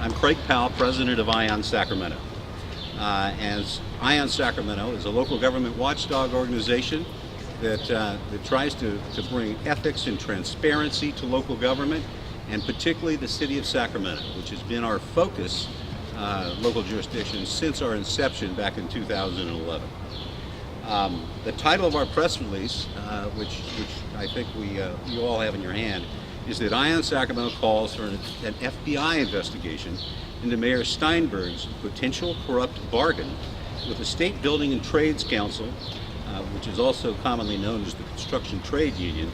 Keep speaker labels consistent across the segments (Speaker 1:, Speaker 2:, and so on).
Speaker 1: I'm Craig Powell, president of ION Sacramento. As ION Sacramento is a local government watchdog organization that tries to bring ethics and transparency to local government, and particularly the city of Sacramento, which has been our focus local jurisdiction since our inception back in 2011. The title of our press release, which I think you all have in your hand, is that ION Sacramento calls for an FBI investigation into Mayor Steinberg's potential corrupt bargain with the State Building and Trades Council, which is also commonly known as the Construction Trade Union,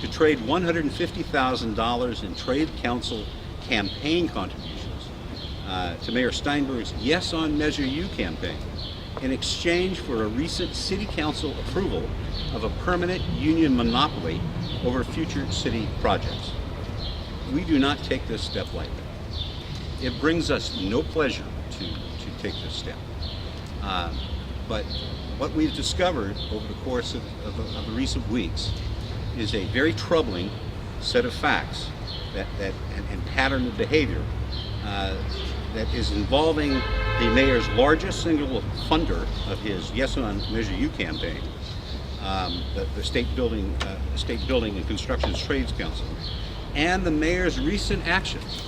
Speaker 1: to trade $150,000 in Trade Council campaign contributions to Mayor Steinberg's Yes on Measure U campaign in exchange for a recent City Council approval of a permanent union monopoly over future city projects. We do not take this step lightly. It brings us no pleasure to take this step. But what we've discovered over the course of the recent weeks is a very troubling set of facts and pattern of behavior that is involving the mayor's largest single funder of his Yes on Measure U campaign, the State Building and Construction Trades Council, and the mayor's recent actions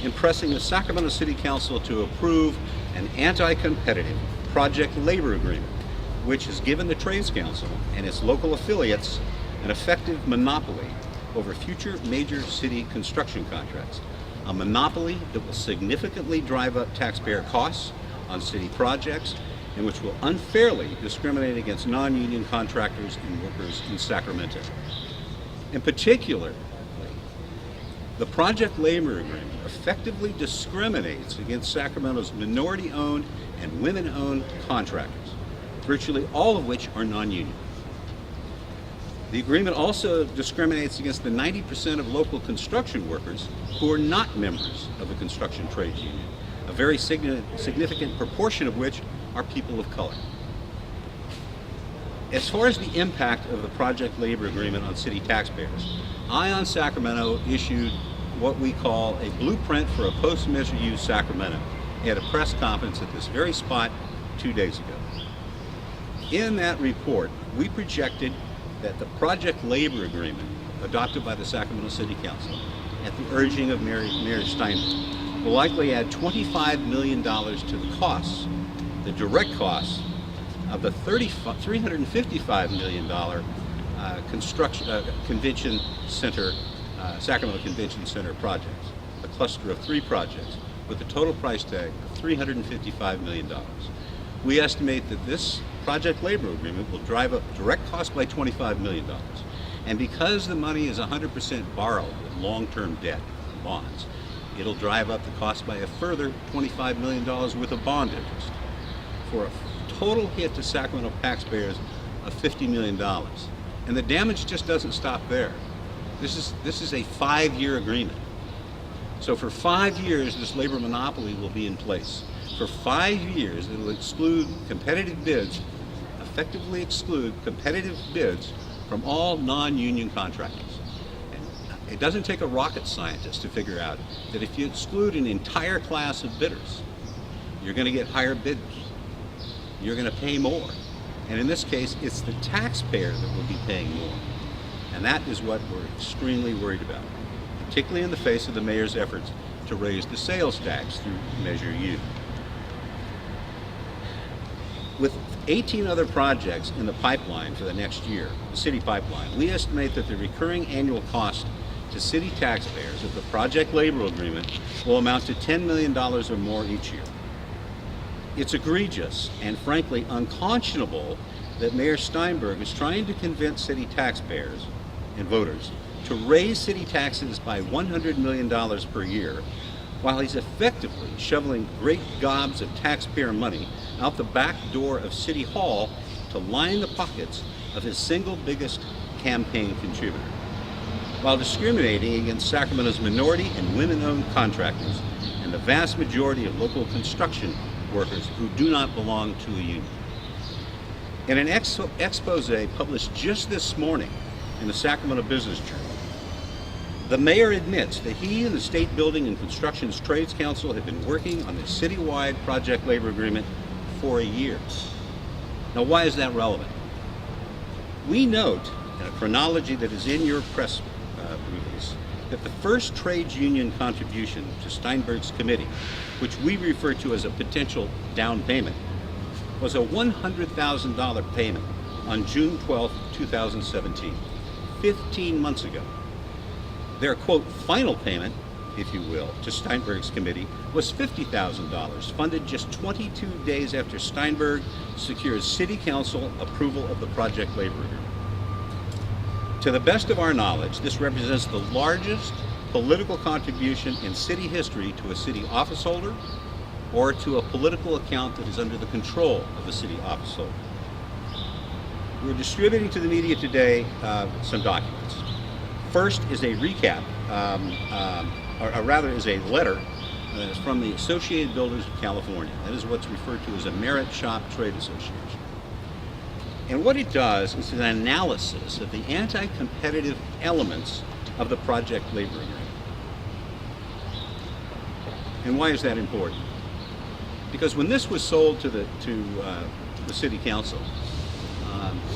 Speaker 1: in pressing the Sacramento City Council to approve an anti-competitive project labor agreement, which has given the Trades Council and its local affiliates an effective monopoly over future major city construction contracts, a monopoly that will significantly drive up taxpayer costs on city projects and which will unfairly discriminate against non-union contractors and workers in Sacramento. In particular, the project labor agreement effectively discriminates against Sacramento's minority-owned and women-owned contractors, virtually all of which are non-union. The agreement also discriminates against the 90% of local construction workers who are not members of the construction trades union, a very significant proportion of which are people of color. As far as the impact of the project labor agreement on city taxpayers, ION Sacramento issued what we call a blueprint for a post-Measure U Sacramento at a press conference at this very spot 2 days ago. In that report, we projected that the project labor agreement adopted by the Sacramento City Council at the urging of Mayor Steinberg will likely add $25 million to the costs, the direct costs, of the $355 million convention center, Sacramento Convention Center projects, a cluster of 3 projects with a total price tag of $355 million. We estimate that this project labor agreement will drive up direct costs by $25 million. And because the money is 100% borrowed with long-term debt and bonds, it'll drive up the cost by a further $25 million worth of bond interest, for a total hit to Sacramento taxpayers of $50 million. And the damage just doesn't stop there. This is a 5-year agreement. So for 5 years, this labor monopoly will be in place. For 5 years, it will exclude competitive bids, effectively exclude competitive bids from all non-union contractors. And it doesn't take a rocket scientist to figure out that if you exclude an entire class of bidders, you're going to get higher bidders. You're going to pay more. And in this case, it's the taxpayer that will be paying more. And that is what we're extremely worried about, particularly in the face of the mayor's efforts to raise the sales tax through Measure U. With 18 other projects in the pipeline for the next year, the city pipeline, we estimate that the recurring annual cost to city taxpayers of the project labor agreement will amount to $10 million or more each year. It's egregious and frankly unconscionable that Mayor Steinberg is trying to convince city taxpayers and voters to raise city taxes by $100 million per year, while he's effectively shoveling great gobs of taxpayer money out the back door of City Hall to line the pockets of his single biggest campaign contributor, while discriminating against Sacramento's minority and women-owned contractors and the vast majority of local construction workers who do not belong to a union. In an expose published just this morning in the Sacramento Business Journal, The mayor admits that he and the State Building and Construction Trades Council have been working on this citywide project labor agreement for a year. Now, why is that relevant? We note in a chronology that is in your press release that the first trades union contribution to Steinberg's committee, which we refer to as a potential down payment, was a $100,000 payment on June 12, 2017, 15 months ago. Their, quote, final payment, if you will, to Steinberg's committee was $50,000, funded just 22 days after Steinberg secured City Council approval of the project labor agreement. To the best of our knowledge, this represents the largest political contribution in city history to a city officeholder or to a political account that is under the control of the city officeholder. We're distributing to the media today some documents. First is a recap, or rather is a letter from the Associated Builders of California. That is what's referred to as a Merit Shop Trade Association. And what it does is an analysis of the anti-competitive elements of the project labor agreement. And why is that important? Because when this was sold to the City Council,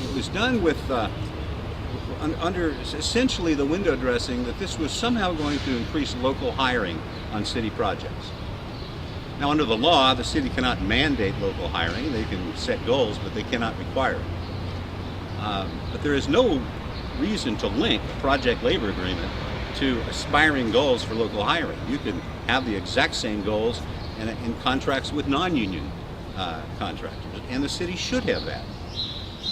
Speaker 1: it was done with under essentially the window dressing that this was somehow going to increase local hiring on city projects. Now, under the law, the city cannot mandate local hiring. They can set goals, but they cannot require it. But there is no reason to link a project labor agreement to aspiring goals for local hiring. You can have the exact same goals in contracts with non-union contractors, and the city should have that.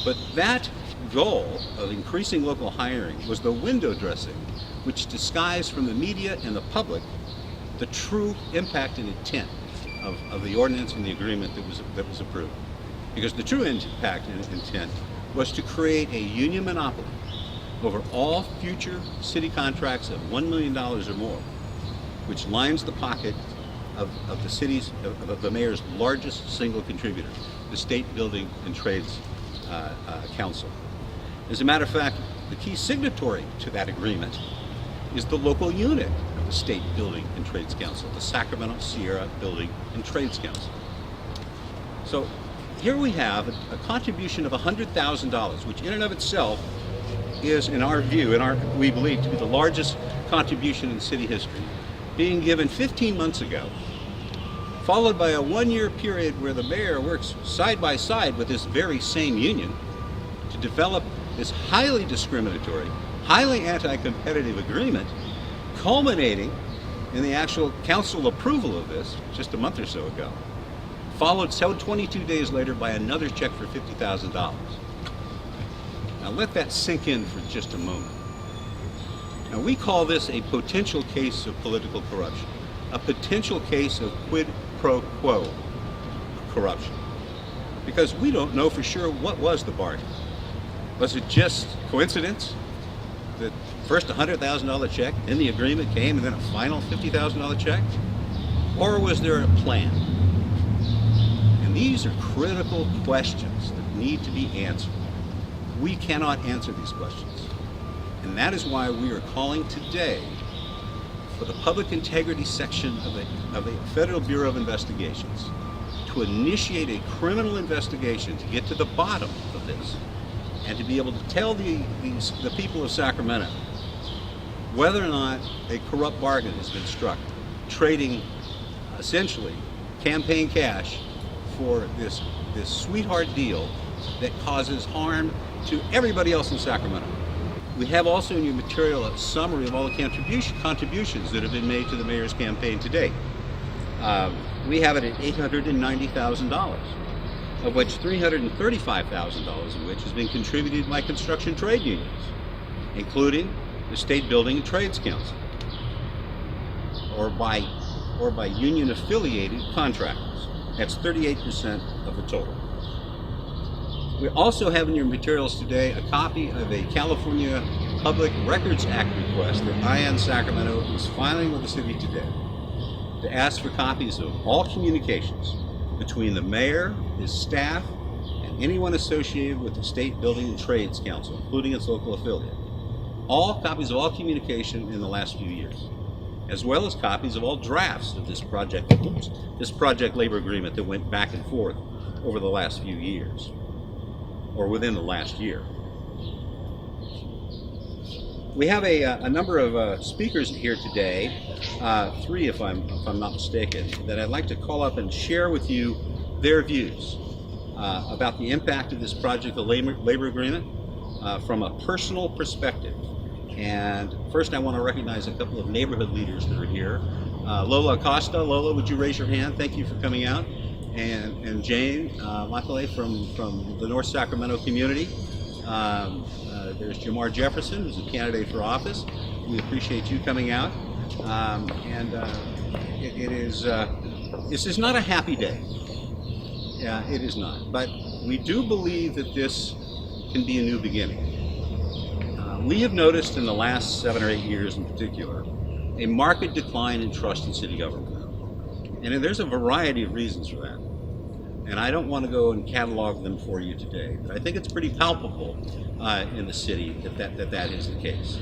Speaker 1: But that goal of increasing local hiring was the window dressing which disguised from the media and the public the true impact and intent of the ordinance and the agreement that was approved. Because the true impact and intent was to create a union monopoly over all future city contracts of $1 million or more, which lines the pocket of the mayor's largest single contributor, the State Building and Trades Council. As a matter of fact, the key signatory to that agreement is the local unit of the State Building and Trades Council, the Sacramento Sierra Building and Trades Council. So here we have a contribution of $100,000, which in and of itself is, in our view, we believe to be the largest contribution in city history, being given 15 months ago, followed by a one-year period where the mayor works side by side with this very same union to develop this highly discriminatory, highly anti-competitive agreement, culminating in the actual council approval of this just a month or so ago, followed 22 days later by another check for $50,000. Now let that sink in for just a moment. Now we call this a potential case of political corruption, a potential case of quid pro quo corruption, because we don't know for sure what was the bargain. Was it just coincidence that first $100,000 check, then the agreement came, and then a final $50,000 check? Or was there a plan? And these are critical questions that need to be answered. We cannot answer these questions. And that is why we are calling today for the Public Integrity Section of the Federal Bureau of Investigations to initiate a criminal investigation to get to the bottom of this, and to be able to tell the people of Sacramento whether or not a corrupt bargain has been struck, trading essentially campaign cash for this sweetheart deal that causes harm to everybody else in Sacramento. We have also in your material a summary of all the contributions that have been made to the mayor's campaign to date. We have it at $890,000. Of which $335,000 of which has been contributed by construction trade unions, including the State Building and Trades Council, or by union-affiliated contractors. That's 38% of the total. We also have in your materials today a copy of a California Public Records Act request that IAN Sacramento is filing with the city today to ask for copies of all communications between the mayor, his staff, and anyone associated with the State Building and Trades Council, including its local affiliate. all copies of all communication in the last few years, as well as copies of all drafts of this project labor agreement that went back and forth over the last few years, or within the last year. We have a number of speakers here today, three if I'm not mistaken, that I'd like to call up and share with you their views about the impact of this project, the labor agreement, from a personal perspective. And first I want to recognize a couple of neighborhood leaders that are here. Lola Acosta. Lola, would you raise your hand? Thank you for coming out. And Jane Matale from the North Sacramento community. There's Jamar Jefferson, who's a candidate for office. We appreciate you coming out. This is not a happy day. Yeah, it is not. But we do believe that this can be a new beginning. We have noticed in the last 7 or 8 years in particular, a marked decline in trust in city government. And there's a variety of reasons for that. And I don't want to go and catalog them for you today, but I think it's pretty palpable in the city that is the case.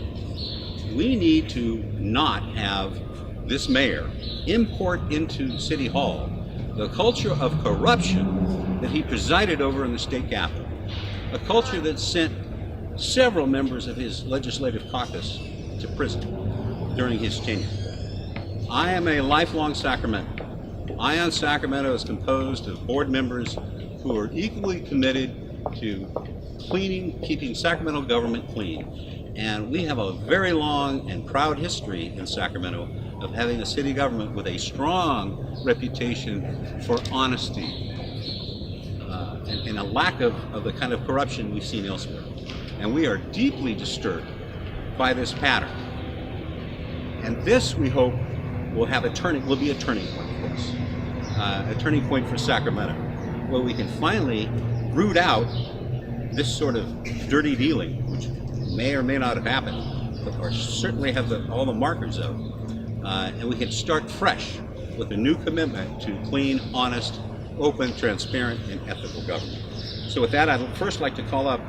Speaker 1: We need to not have this mayor import into City Hall the culture of corruption that he presided over in the state capitol, a culture that sent several members of his legislative caucus to prison during his tenure. I am a lifelong Sacramentan. Ion Sacramento is composed of board members who are equally committed to keeping Sacramento government clean. And we have a very long and proud history in Sacramento of having a city government with a strong reputation for honesty and a lack of the kind of corruption we've seen elsewhere. And we are deeply disturbed by this pattern. And this, we hope, will be a turning point for us, a turning point for Sacramento, where we can finally root out this sort of dirty dealing, which may or may not have happened, but certainly have all the markers of, and we can start fresh with a new commitment to clean, honest, open, transparent, and ethical government. So with that, I'd first like to call up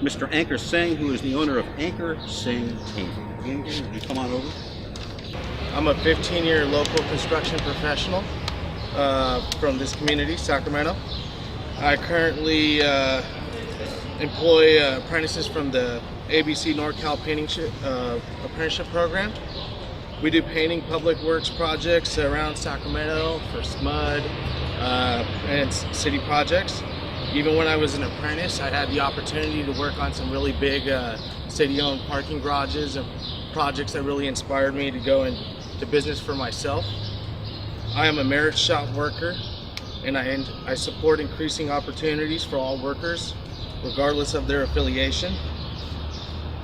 Speaker 1: Mr. Ankur Singh, who is the owner of Ankur Singh Painting. Ankur, would you come on over?
Speaker 2: I'm a 15-year local construction professional from this community, Sacramento. I currently employ apprentices from the ABC NorCal Painting Apprenticeship Program. We do painting public works projects around Sacramento for SMUD and city projects. Even when I was an apprentice, I had the opportunity to work on some really big city-owned parking garages and projects that really inspired me to go into business for myself. I am a merit shop worker, and I support increasing opportunities for all workers, regardless of their affiliation.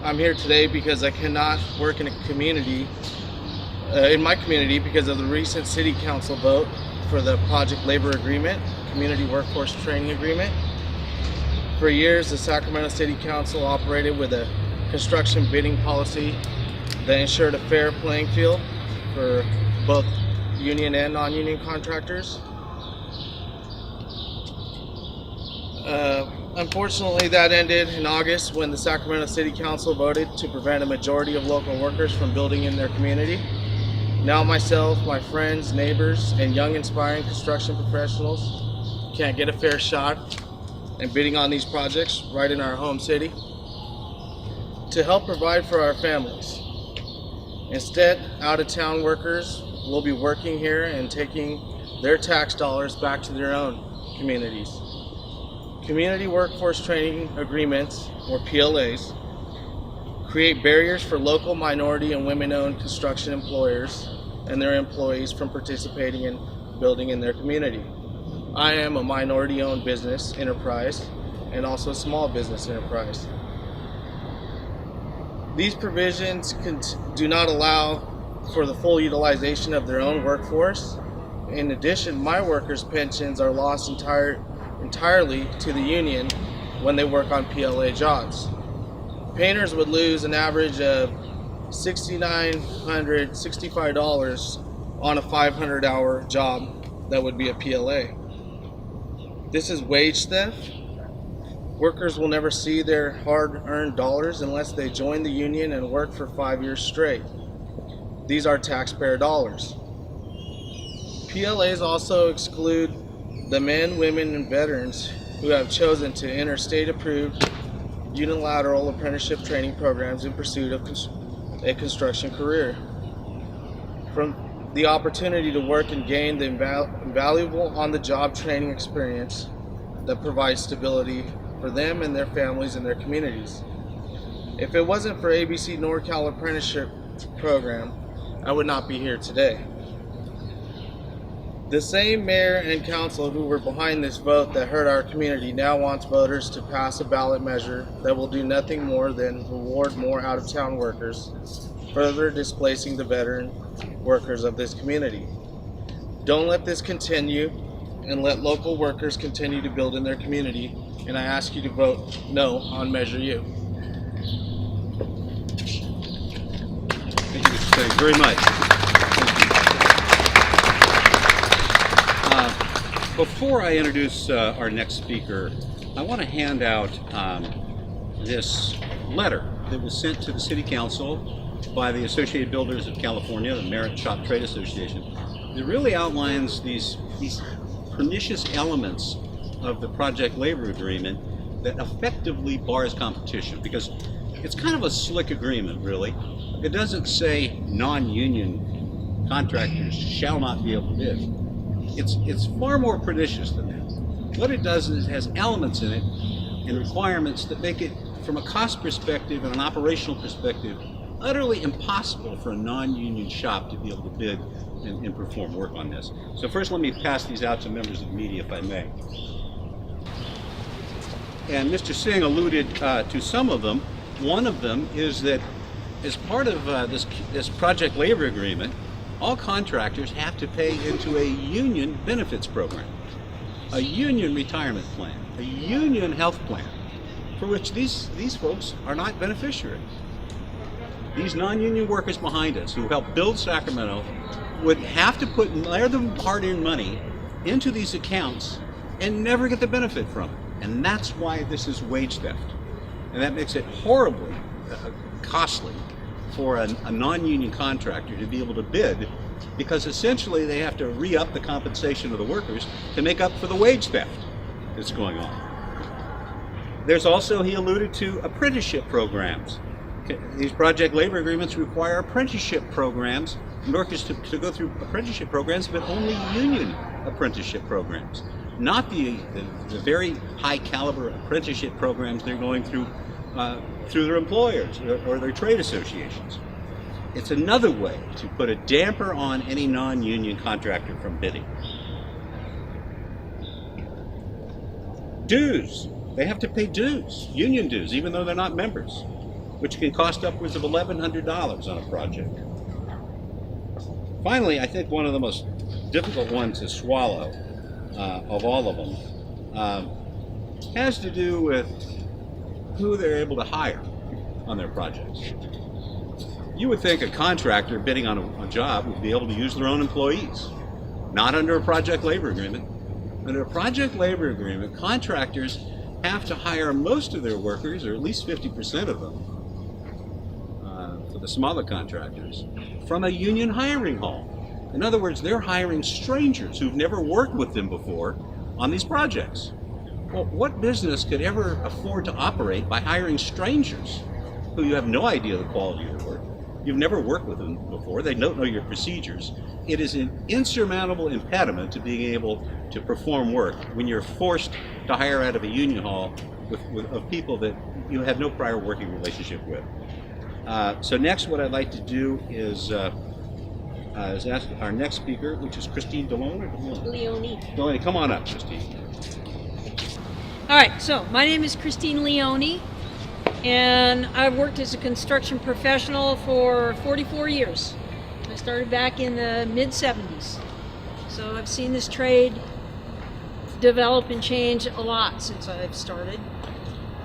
Speaker 2: I'm here today because I cannot work in a community, in my community, because of the recent City Council vote for the Project Labor Agreement, Community Workforce Training Agreement. For years, the Sacramento City Council operated with a construction bidding policy that ensured a fair playing field for both union and non-union contractors. Unfortunately, that ended in August when the Sacramento City Council voted to prevent a majority of local workers from building in their community. Now myself, my friends, neighbors, and young inspiring construction professionals can't get a fair shot in bidding on these projects right in our home city to help provide for our families. Instead, out-of-town workers will be working here and taking their tax dollars back to their own communities. Community Workforce Training Agreements, or PLAs, create barriers for local minority and women-owned construction employers and their employees from participating in building in their community. I am a minority-owned business enterprise and also a small business enterprise. These provisions do not allow for the full utilization of their own workforce. In addition, my workers' pensions are lost entirely to the union when they work on PLA jobs. Painters would lose an average of $6,965 on a 500-hour job that would be a PLA. This is wage theft, Workers will never see their hard-earned dollars unless they join the union and work for 5 years straight. These are taxpayer dollars. PLAs also exclude the men, women, and veterans who have chosen to enter state-approved unilateral apprenticeship training programs in pursuit of a construction career. From the opportunity to work and gain the invaluable on-the-job training experience that provides stability for them and their families and their communities. If it wasn't for ABC NorCal Apprenticeship Program, I would not be here today. The same mayor and council who were behind this vote that hurt our community now wants voters to pass a ballot measure that will do nothing more than reward more out-of-town workers, further displacing the veteran workers of this community. Don't let this continue, and let local workers continue to build in their community, and I ask you to vote no on Measure U.
Speaker 1: Thank you, Mr. Stagg, very much. Before I introduce our next speaker, I want to hand out this letter that was sent to the City Council by the Associated Builders of California, the Merit Shop Trade Association. It really outlines these pernicious elements of the project labor agreement that effectively bars competition, because it's kind of a slick agreement, really. It doesn't say non-union contractors shall not be able to bid. It's far more pernicious than that. What it does is it has elements in it and requirements that make it, from a cost perspective and an operational perspective, utterly impossible for a non-union shop to be able to bid and perform work on this. So first, let me pass these out to members of the media, if I may. And Mr. Singh alluded to some of them. One of them is that as part of this project labor agreement, all contractors have to pay into a union benefits program, a union retirement plan, a union health plan, for which these folks are not beneficiaries. These non-union workers behind us who help build Sacramento would have to put their hard-earned money into these accounts and never get the benefit from it. And that's why this is wage theft. And that makes it horribly costly for a non-union contractor to be able to bid, because essentially they have to re-up the compensation of the workers to make up for the wage theft that's going on. There's also, he alluded to, apprenticeship programs. These project labor agreements require apprenticeship programs, workers to go through apprenticeship programs, but only union apprenticeship programs, not the very high caliber apprenticeship programs they're going through their employers or their trade associations. It's another way to put a damper on any non-union contractor from bidding. Dues. They have to pay dues, union dues, even though they're not members, which can cost upwards of $1,100 on a project. Finally, I think one of the most difficult ones to swallow of all of them has to do with who they're able to hire on their projects. You would think a contractor bidding on a job would be able to use their own employees, not under a project labor agreement. Under a project labor agreement, contractors have to hire most of their workers, or at least 50% of them, for the smaller contractors, from a union hiring hall. In other words, they're hiring strangers who've never worked with them before on these projects. Well, what business could ever afford to operate by hiring strangers who you have no idea the quality of their work? You've never worked with them before. They don't know your procedures. It is an insurmountable impediment to being able to perform work when you're forced to hire out of a union hall of people that you have no prior working relationship with. So next, what I'd like to do is ask our next speaker, which is Christine Leone. Come on up, Christine.
Speaker 3: All right, so my name is Christine Leone, and I've worked as a construction professional for 44 years. I started back in the mid-70s. So I've seen this trade develop and change a lot since I've started.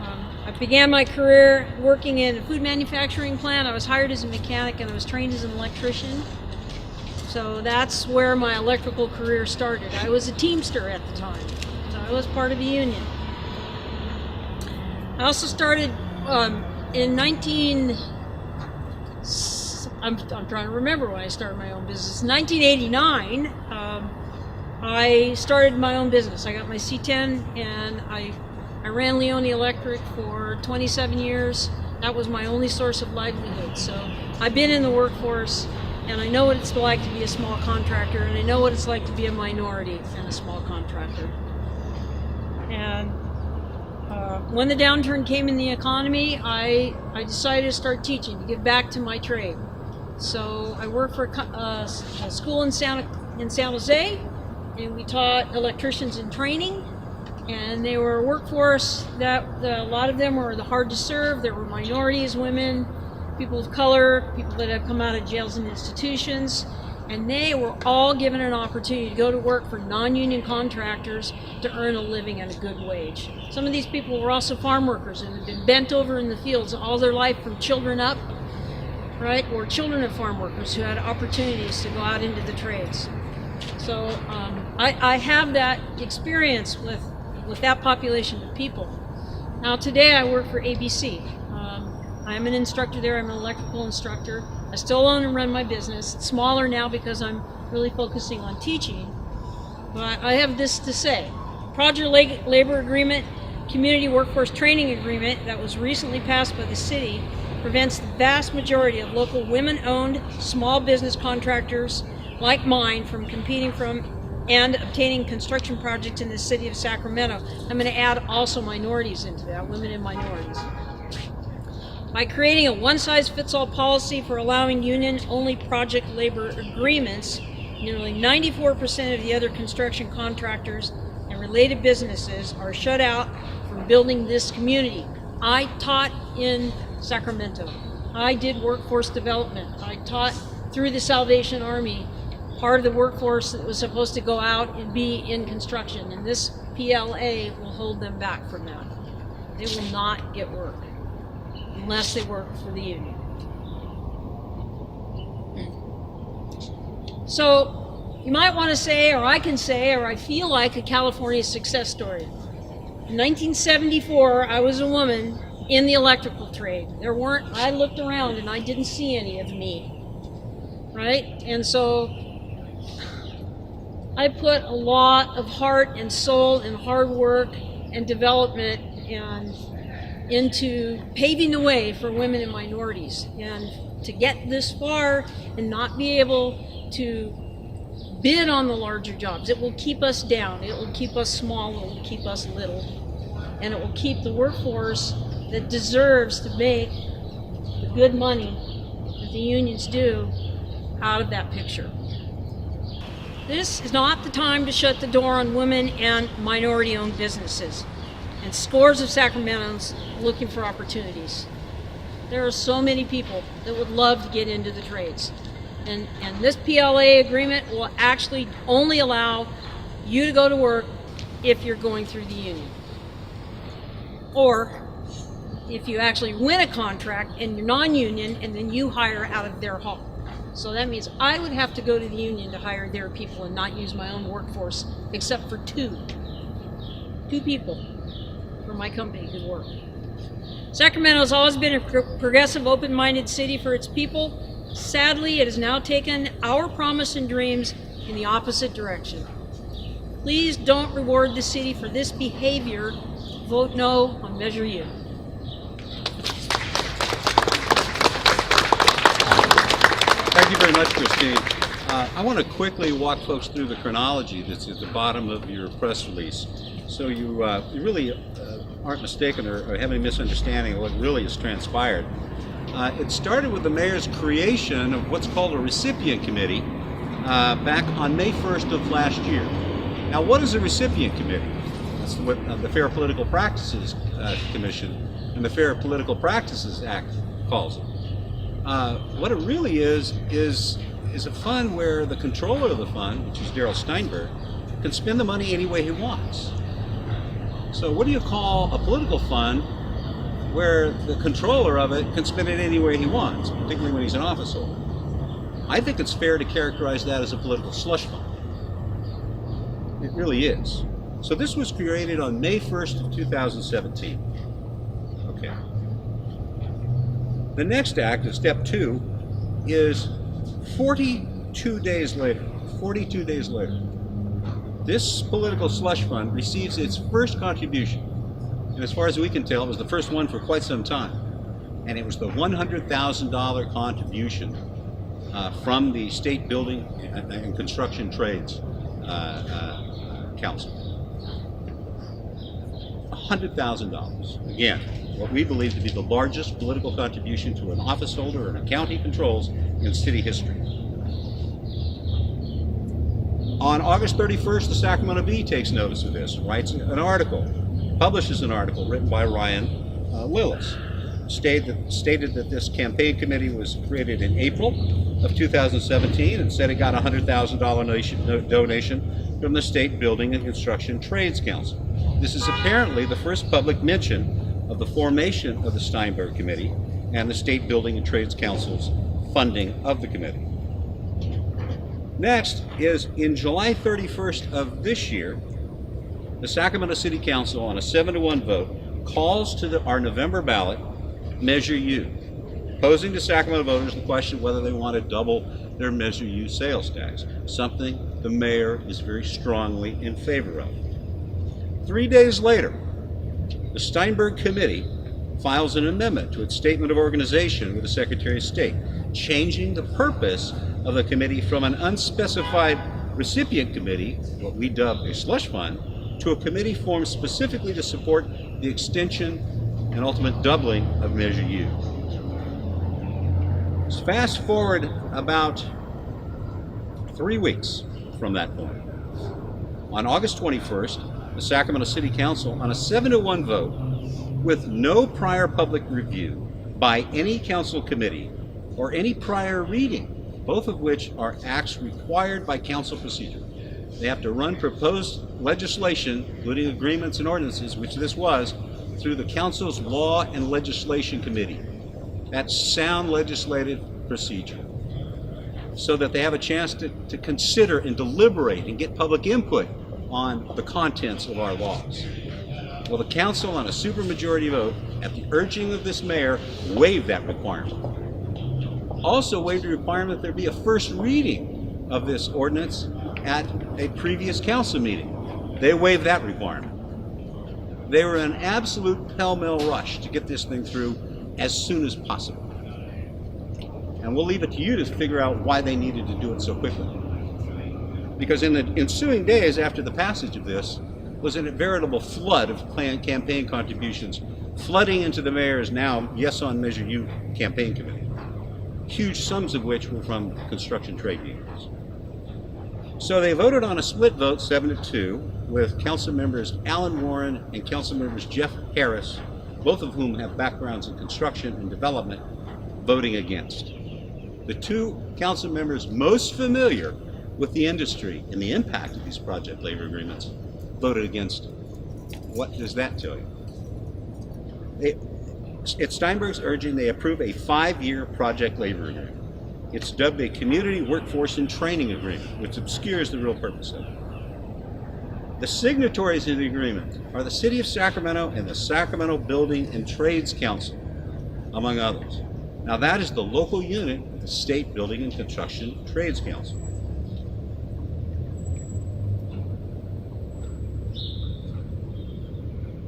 Speaker 3: I began my career working in a food manufacturing plant. I was hired as a mechanic and I was trained as an electrician. So that's where my electrical career started. I was a Teamster at the time, so I was part of a union. I also started in 19. I'm trying to remember when I started my own business. 1989. I started my own business. I got my C10 and I ran Leone Electric for 27 years. That was my only source of livelihood. So I've been in the workforce and I know what it's like to be a small contractor, and I know what it's like to be a minority and a small contractor. And when the downturn came in the economy, I decided to start teaching, to give back to my trade. So I worked for a school in San Jose, and we taught electricians in training. And they were a workforce that a lot of them were hard to serve. There were minorities, women, people of color, people that had come out of jails and institutions. And they were all given an opportunity to go to work for non-union contractors to earn a living at a good wage. Some of these people were also farm workers and had been bent over in the fields all their life from children up, right? Or children of farm workers who had opportunities to go out into the trades. So I have that experience with that population of people. Now today I work for ABC. I'm an instructor there. I'm an electrical instructor. I still own and run my business. It's smaller now because I'm really focusing on teaching. But I have this to say. Project Labor Agreement, Community Workforce Training Agreement that was recently passed by the city prevents the vast majority of local women-owned small business contractors like mine from competing and obtaining construction projects in the city of Sacramento. I'm going to add also minorities into that, women and minorities. By creating a one-size-fits-all policy for allowing union-only project labor agreements, nearly 94% of the other construction contractors and related businesses are shut out from building this community. I taught in Sacramento. I did workforce development. I taught through the Salvation Army, part of the workforce that was supposed to go out and be in construction, and this PLA will hold them back from that. They will not get work unless they work for the union. So you might want to say, or I can say, or I feel like a California success story. In 1974, I was a woman in the electrical trade. I looked around and I didn't see any of me, right? And so I put a lot of heart and soul and hard work and development into paving the way for women and minorities. And to get this far and not be able to bid on the larger jobs, it will keep us down, it will keep us small, it will keep us little, and it will keep the workforce that deserves to make the good money that the unions do out of that picture. This is not the time to shut the door on women and minority-owned businesses and scores of Sacramentoans looking for opportunities. There are so many people that would love to get into the trades. And this PLA agreement will actually only allow you to go to work if you're going through the union. Or if you actually win a contract and you're non-union and then you hire out of their hall. So that means I would have to go to the union to hire their people and not use my own workforce, except for two people for my company could work. Sacramento has always been a progressive, open-minded city for its people. Sadly, it has now taken our promise and dreams in the opposite direction. Please don't reward the city for this behavior. Vote no on Measure U.
Speaker 1: Thank you very much, Christine. I want to quickly walk folks through the chronology that's at the bottom of your press release, so you really aren't mistaken or have any misunderstanding of what really has transpired. It started with the mayor's creation of what's called a recipient committee back on May 1st of last year. Now, what is a recipient committee? That's what the Fair Political Practices Commission and the Fair Political Practices Act calls it. What it really is a fund where the controller of the fund, which is Darrell Steinberg, can spend the money any way he wants. So what do you call a political fund where the controller of it can spend it any way he wants, particularly when he's an office holder? I think it's fair to characterize that as a political slush fund. It really is. So this was created on May 1st of 2017. Okay. The next act, in step 2, is 42 days later. 42 days later. This political slush fund receives its first contribution. And as far as we can tell, it was the first one for quite some time. And it was the $100,000 contribution from the State Building and Construction Trades Council. $100,000. Again, what we believe to be the largest political contribution to an office holder or an account he controls in city history. On August 31st, the Sacramento Bee takes notice of this, writes an article, publishes an article written by Ryan Lillis, stated that this campaign committee was created in April of 2017 and said it got a $100,000 donation from the State Building and Construction Trades Council. This is apparently the first public mention of the formation of the Steinberg Committee and the State Building and Trades Council's funding of the committee. Next is, in July 31st of this year, the Sacramento City Council, on a 7-to-1 vote, calls to our November ballot Measure U, posing to Sacramento voters the question whether they want to double their Measure U sales tax, something the mayor is very strongly in favor of. 3 days later, the Steinberg Committee files an amendment to its statement of organization with the Secretary of State, changing the purpose of the committee from an unspecified recipient committee, what we dub a slush fund, to a committee formed specifically to support the extension and ultimate doubling of Measure U. Let's fast forward about 3 weeks from that point. On August 21st, the Sacramento City Council, on a 7-to-1 vote, with no prior public review by any council committee or any prior reading, both of which are acts required by council procedure. They have to run proposed legislation, including agreements and ordinances, which this was, through the council's Law and Legislation Committee. That's sound legislative procedure. So that they have a chance to consider and deliberate and get public input on the contents of our laws. Well, the council, on a supermajority vote, at the urging of this mayor, waived that requirement. Also waived the requirement that there be a first reading of this ordinance at a previous council meeting. They waived that requirement. They were in an absolute pell-mell rush to get this thing through as soon as possible. And we'll leave it to you to figure out why they needed to do it so quickly. Because in the ensuing days after the passage of this was a veritable flood of campaign contributions flooding into the mayor's now Yes on Measure U campaign committee. Huge sums of which were from construction trade unions. So they voted on a split vote, 7-to-2, with council members Alan Warren and council members Jeff Harris, both of whom have backgrounds in construction and development, voting against. The two council members most familiar with the industry and the impact of these project labor agreements voted against it. What does that tell you? At Steinberg's urging, they approve a 5-year project labor agreement. It's dubbed a Community Workforce and Training Agreement, which obscures the real purpose of it. The signatories of the agreement are the City of Sacramento and the Sacramento Building and Trades Council, among others. Now that is the local unit of the State Building and Construction Trades Council.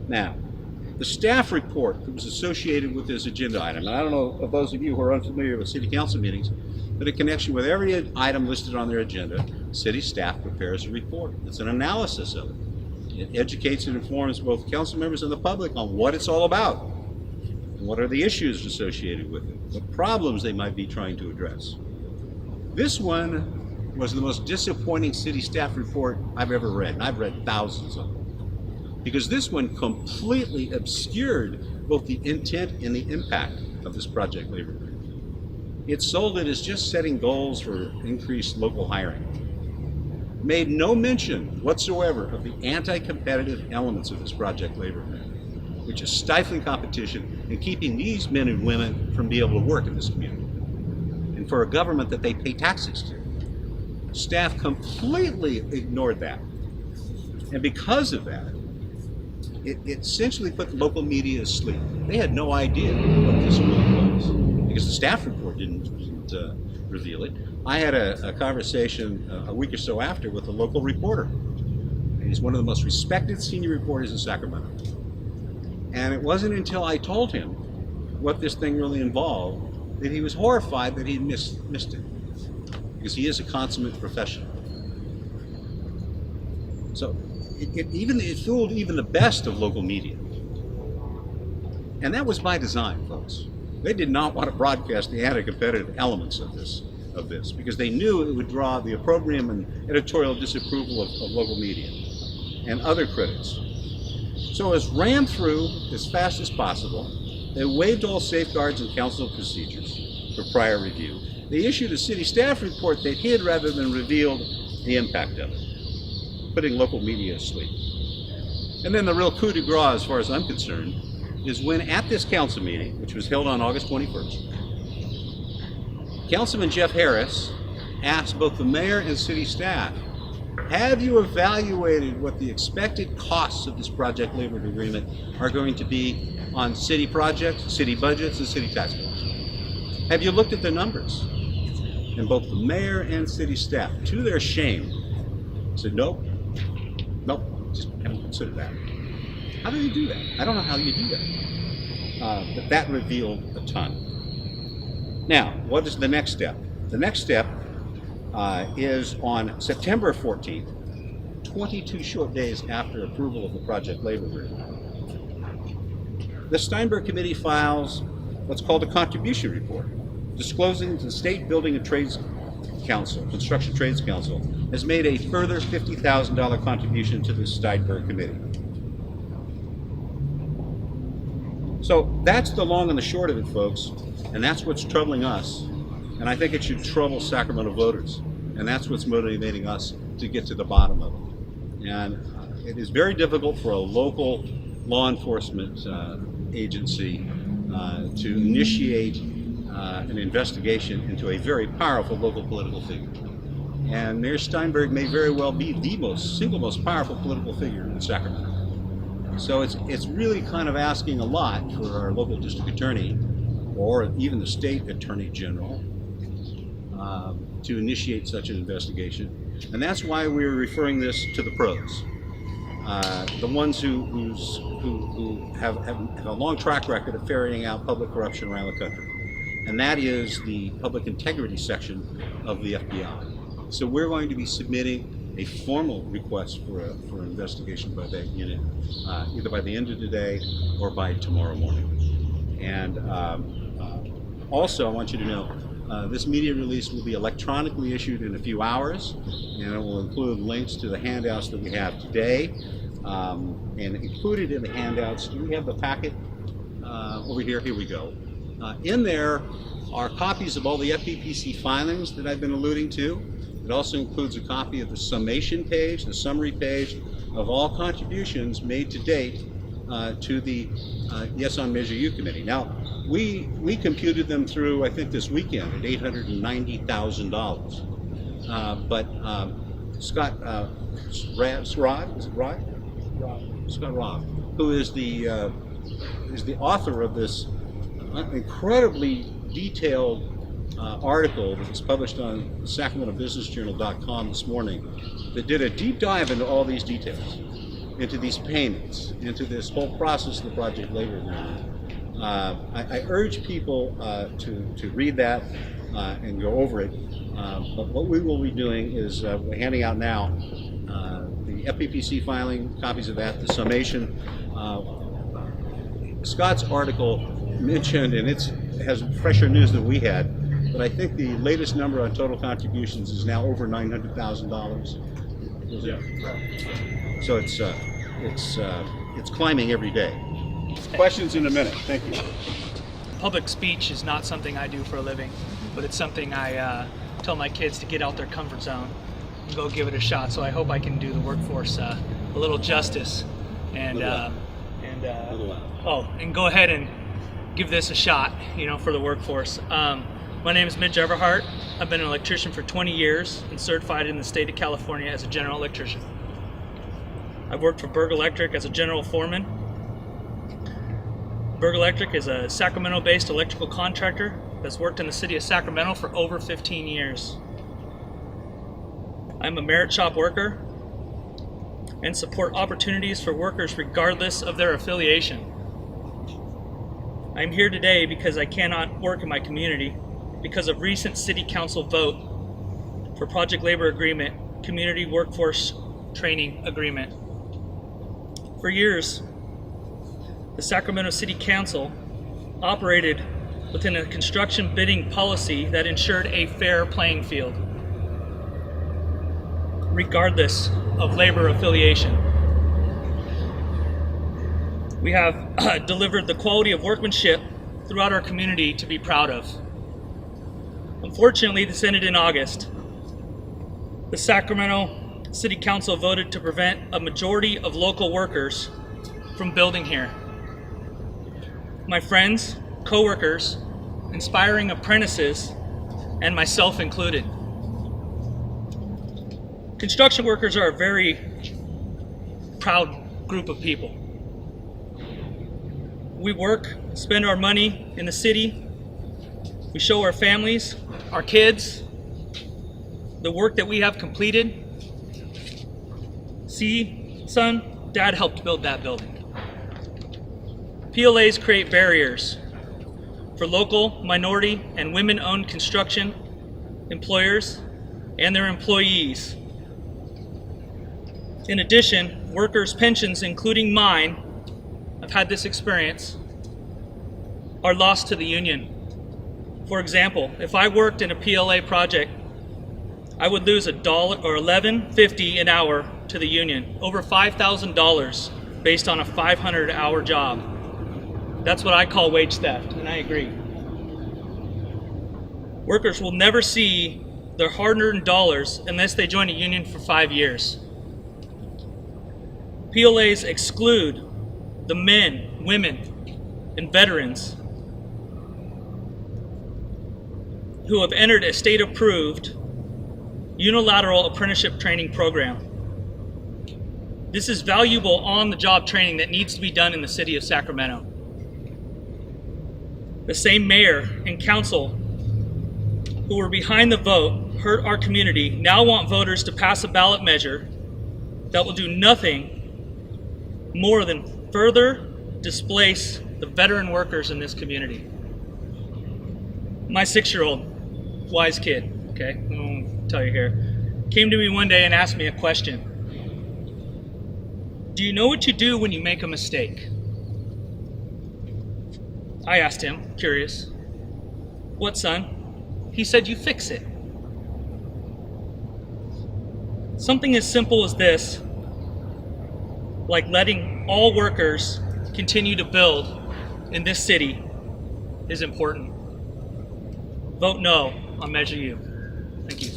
Speaker 1: Now, the staff report that was associated with this agenda item, and I don't know of those of you who are unfamiliar with city council meetings, but in connection with every item listed on their agenda, city staff prepares a report. It's an analysis of it. It educates and informs both council members and the public on what it's all about, and what are the issues associated with it, what problems they might be trying to address. This one was the most disappointing city staff report I've ever read, and I've read thousands of them. Because this one completely obscured both the intent and the impact of this project labor agreement. It sold it as just setting goals for increased local hiring. Made no mention whatsoever of the anti-competitive elements of this project labor agreement, which is stifling competition and keeping these men and women from being able to work in this community, and for a government that they pay taxes to. Staff completely ignored that. And because of that, it essentially put the local media asleep. They had no idea what this really was because the staff report didn't reveal it. I had a conversation a week or so after with a local reporter. He's one of the most respected senior reporters in Sacramento. And it wasn't until I told him what this thing really involved that he was horrified that he'd missed it. Because he is a consummate professional. So it fooled even the best of local media. And that was by design, folks. They did not want to broadcast the anti-competitive elements of this because they knew it would draw the opprobrium and editorial disapproval of local media and other critics. So it was rammed through as fast as possible. They waived all safeguards and council procedures for prior review. They issued a city staff report that hid rather than revealed the impact of it, putting local media asleep. And then the real coup de grace, as far as I'm concerned, is when at this council meeting, which was held on August 21st, Councilman Jeff Harris asked both the mayor and city staff, have you evaluated what the expected costs of this project labor agreement are going to be on city projects, city budgets, and city tax bills? Have you looked at the numbers? And both the mayor and city staff, to their shame, said, nope, just haven't considered that. How do you do that? I don't know how you do that. But that revealed a ton. Now, what is the next step? The next step is on September 14th, 22 short days after approval of the project labor agreement. The Steinberg Committee files what's called a contribution report, disclosing that the State Building and Trades Council, Construction Trades Council, has made a further $50,000 contribution to the Steinberg Committee. So that's the long and the short of it, folks, and that's what's troubling us, and I think it should trouble Sacramento voters, and that's what's motivating us to get to the bottom of it. And it is very difficult for a local law enforcement agency to initiate an investigation into a very powerful local political figure. And Mayor Steinberg may very well be the single most powerful political figure in Sacramento. So it's really kind of asking a lot for our local district attorney, or even the state attorney general, to initiate such an investigation. And that's why we're referring this to the pros, the ones who have a long track record of ferreting out public corruption around the country. And that is the public integrity section of the FBI. So we're going to be submitting a formal request for an investigation by that unit, either by the end of today or by tomorrow morning. And also, I want you to know, this media release will be electronically issued in a few hours, and it will include links to the handouts that we have today. And included in the handouts, do we have the packet over here? Here we go. In there are copies of all the FPPC filings that I've been alluding to. It also includes a copy of the summation page, the summary page of all contributions made to date to the Yes on Measure U committee. Now, we computed them through, I think, this weekend at $890,000. But Scott Scott Robb, who is the author of this incredibly detailed article that was published on SacramentoBusinessJournal.com this morning, that did a deep dive into all these details, into these payments, into this whole process of the project labor agreement. I urge people to read that and go over it. But what we will be doing is we're handing out now the FPPC filing, copies of that, the summation. Scott's article mentioned, and it has fresher news than we had, but I think the latest number on total contributions is now over $900,000. Yeah. So it's climbing every day. Questions in a minute. Thank you.
Speaker 4: Public speech is not something I do for a living, but it's something I tell my kids to get out their comfort zone and go give it a shot. So I hope I can do the workforce a little justice and go ahead and give this a shot, for the workforce. My name is Mitch Everhart. I've been an electrician for 20 years and certified in the state of California as a general electrician. I've worked for Berg Electric as a general foreman. Berg Electric is a Sacramento-based electrical contractor that's worked in the city of Sacramento for over 15 years. I'm a merit shop worker and support opportunities for workers regardless of their affiliation. I'm here today because I cannot work in my community because of recent city council vote for Project Labor Agreement, Community Workforce Training Agreement. For years, the Sacramento City Council operated within a construction bidding policy that ensured a fair playing field, regardless of labor affiliation. We have delivered the quality of workmanship throughout our community to be proud of. Unfortunately, this ended in August. The Sacramento City Council voted to prevent a majority of local workers from building here. My friends, co-workers, inspiring apprentices, and myself included. Construction workers are a very proud group of people. We work, spend our money in the city. We show our families, our kids, the work that we have completed. See, son, Dad helped build that building. PLAs create barriers for local, minority, and women-owned construction employers and their employees. In addition, workers' pensions, including mine, I've had this experience, are lost to the union. For example, if I worked in a PLA project, I would lose $1 or $11.50 an hour to the union, over $5,000 based on a 500-hour job. That's what I call wage theft, and I agree. Workers will never see their hard-earned dollars unless they join a union for 5 years. PLAs exclude the men, women, and veterans who have entered a state-approved unilateral apprenticeship training program. This is valuable on-the-job training that needs to be done in the city of Sacramento. The same mayor and council who were behind the vote hurt our community now want voters to pass a ballot measure that will do nothing more than further displace the veteran workers in this community. My 6-year-old, wise kid, okay, I won't tell you here, came to me one day and asked me a question. Do you know what you do when you make a mistake? I asked him, curious, what, son? He said, you fix it. Something as simple as this, like letting all workers continue to build in this city, is important. Vote no on Measure U. Thank you.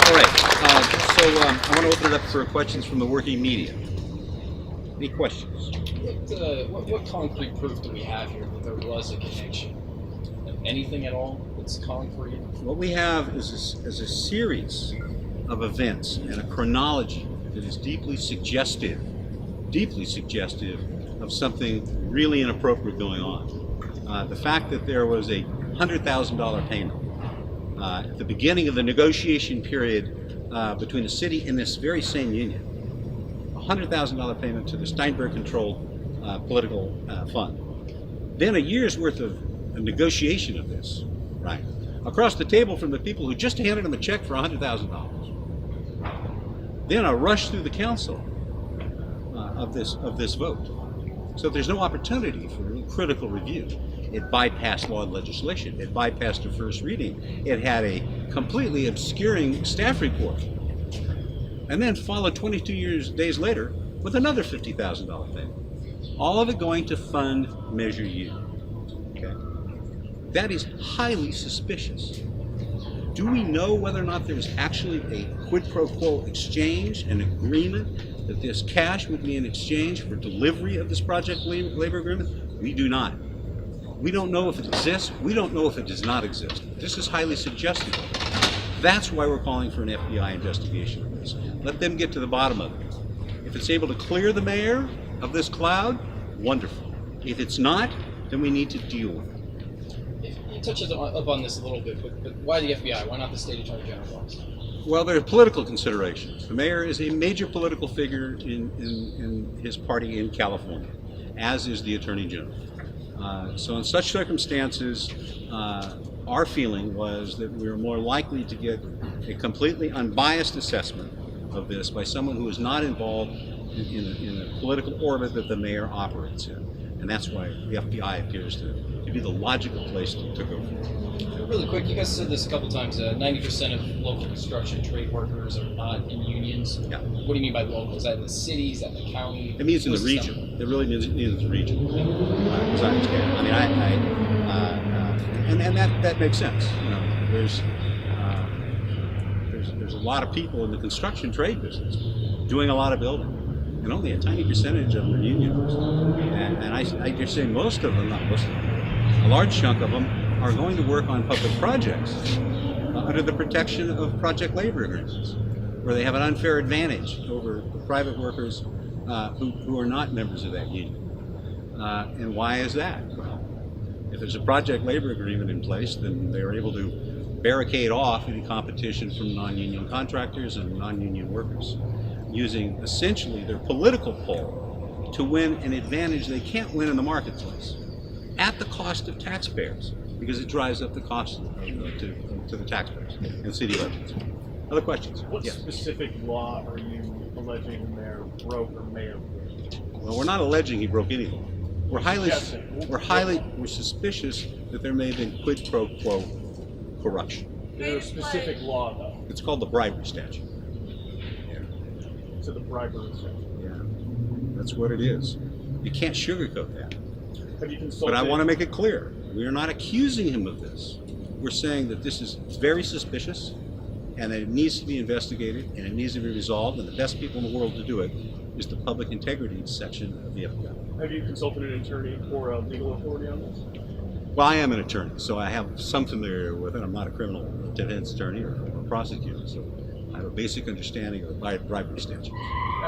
Speaker 1: All right, I want to open it up for questions from the working media. Any questions?
Speaker 5: What concrete proof do we have here that there was a connection? Anything at all that's concrete?
Speaker 1: What we have is a series of events and a chronology that is deeply suggestive of something really inappropriate going on. The fact that there was a $100,000 payment at the beginning of the negotiation period between the city and this very same union, $100,000 payment to the Steinberg-controlled political fund. Then a year's worth of negotiation of this, right? Across the table from the people who just handed them a check for $100,000. Then a rush through the council of this vote. So there's no opportunity for critical review. It bypassed law and legislation. It bypassed a first reading. It had a completely obscuring staff report. And then followed 22 days later with another $50,000 payment. All of it going to fund Measure U. Okay? That is highly suspicious. Do we know whether or not there's actually a quid pro quo exchange, an agreement that this cash would be in exchange for delivery of this project labor agreement? We do not. We don't know if it exists. We don't know if it does not exist. This is highly suggestive. That's why we're calling for an FBI investigation of this. Let them get to the bottom of it. If it's able to clear the mayor of this cloud, wonderful. If it's not, then we need to deal with it.
Speaker 5: You touched upon this a little bit, but why the FBI? Why not the state attorney general's office?
Speaker 1: Well, there are political considerations. The mayor is a major political figure in his party in California, as is the attorney general. So in such circumstances, our feeling was that we were more likely to get a completely unbiased assessment of this by someone who is not involved in the political orbit that the mayor operates in. And that's why the FBI appears to be the logical place to go for.
Speaker 5: Really quick, you guys said this a couple times. 90% of local construction trade workers are not in unions.
Speaker 1: Yeah.
Speaker 5: What do you mean by local? Is that in the city? Is that in the county?
Speaker 1: It means in the region. It really means in the region, as I understand. I mean, and that makes sense. You know, there's a lot of people in the construction trade business doing a lot of building, and only a tiny percentage of them are unions. And I just say most of them, not most of them, a large chunk of them are going to work on public projects under the protection of project labor agreements, where they have an unfair advantage over private workers who are not members of that union. And why is that? Well, if there's a project labor agreement in place, then they're able to barricade off any competition from non-union contractors and non-union workers, using essentially their political pull to win an advantage they can't win in the marketplace at the cost of taxpayers, because it drives up the cost to the taxpayers and city budgets. Other questions?
Speaker 6: What
Speaker 1: Yeah.
Speaker 6: specific law are you alleging the mayor broke or may have?
Speaker 1: Well, we're not alleging he broke any law. We're suspicious that there may have been quid pro quo corruption.
Speaker 6: Is there a specific law though?
Speaker 1: It's called the bribery statute.
Speaker 6: To the bribery statute.
Speaker 1: Yeah, that's what it is. You can't sugarcoat that.
Speaker 6: Have you consulted?
Speaker 1: But I want to make it clear, we are not accusing him of this. We're saying that this is very suspicious and that it needs to be investigated and it needs to be resolved, and the best people in the world to do it is the public integrity section of the FBI.
Speaker 6: Have you consulted an attorney or a legal authority on this?
Speaker 1: Well, I am an attorney, so I have some familiarity with it. I'm not a criminal defense attorney or prosecutor, so I have a basic understanding of the bribery statute.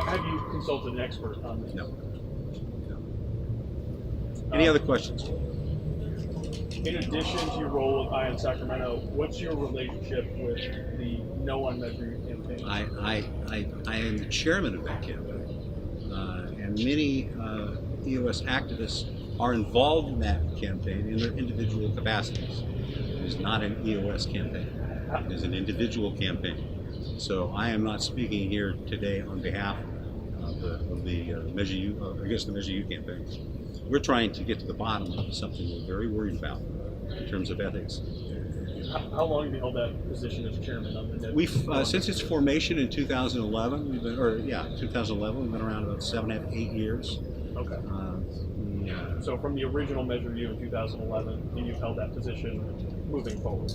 Speaker 6: Have you consulted an expert on this?
Speaker 1: No. Any other questions?
Speaker 6: In addition to your role with Ion Sacramento, what's your relationship with the No One Measure campaign?
Speaker 1: I am the chairman of that campaign, and many EOS activists are involved in that campaign in their individual capacities. It is not an EOS campaign. It is an individual campaign. So I am not speaking here today on behalf of the Measure U, I guess the Measure U campaign. We're trying to get to the bottom of something we're very worried about in terms of ethics.
Speaker 6: How long have you held that position as chairman of the?
Speaker 1: We've since its formation in 2011. 2011. We've been around about 7.5, 8 years.
Speaker 6: Okay. So from the original Measure U in 2011, and you've held that position moving forward.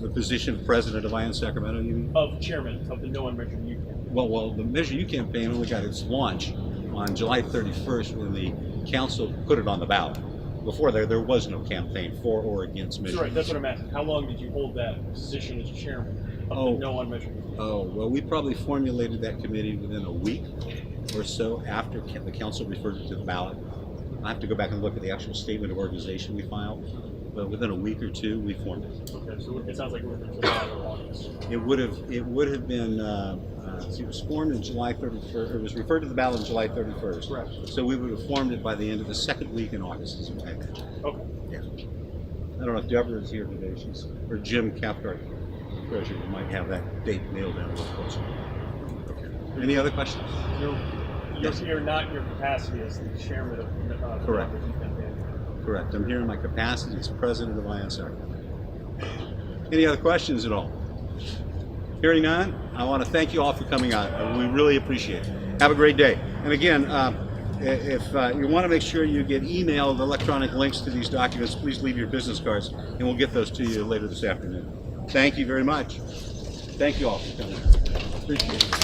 Speaker 1: The position of president of Ion Sacramento, you mean?
Speaker 6: Of chairman of the No One Measure U campaign.
Speaker 1: Well, the Measure U campaign only got its launch on July 31st when the council put it on the ballot. Before there was no campaign for or against Measure U.
Speaker 6: Right, that's what I'm asking. How long did you hold that position as chairman of the No One Measure U?
Speaker 1: Oh, well, we probably formulated that committee within a week or so after the council referred it to the ballot. I have to go back and look at the actual statement of organization we filed, but within a week or two, we formed it.
Speaker 6: Okay, so it sounds like it was in July or August.
Speaker 1: It would have been. It was formed in July 31st. It was referred to the ballot on July 31st.
Speaker 6: Correct.
Speaker 1: So we would have formed it by the end of the second week in August, is what I imagine.
Speaker 6: Okay.
Speaker 1: Yeah. I don't know if Deborah is here today. Or Jim Cathcart, treasurer, might have that date nailed down a little closer. Okay. Any other questions?
Speaker 6: You're not in your capacity as the chairman of the
Speaker 1: Correct.
Speaker 6: No One Measure U campaign.
Speaker 1: Correct. I'm here in my capacity as president of Ion Sacramento. Any other questions at all? Hearing none, I want to thank you all for coming out. We really appreciate it. Have a great day. And again, if you want to make sure you get emailed electronic links to these documents, please leave your business cards, and we'll get those to you later this afternoon. Thank you very much. Thank you all for coming. Appreciate it.